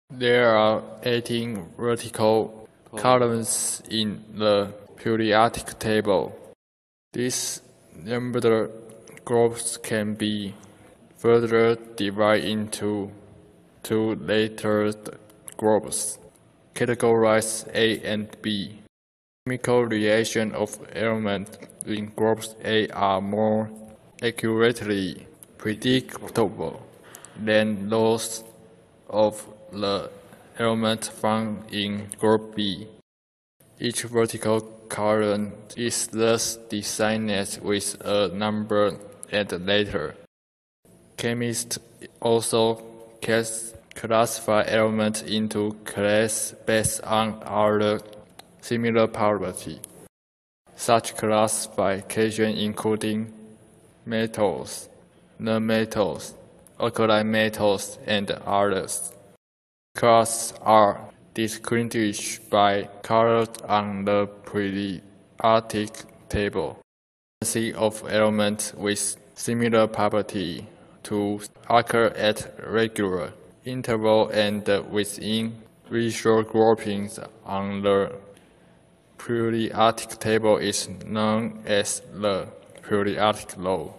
There are 18 vertical columns in the periodic table. These numbered groups can be further divided into two lettered groups, categorized A and B. Chemical reactions of elements in groups A are more accurately predictable than those of the elements found in group B. Each vertical column is thus designed with a number and letter. Chemists also classify elements into classes based on other similar properties. Such classification including metals, nonmetals, alkaline metals, and others. Classes are distinguished by colors on the periodic table. The frequency of elements with similar properties to occur at regular intervals and within visual groupings on the periodic table is known as the periodic law.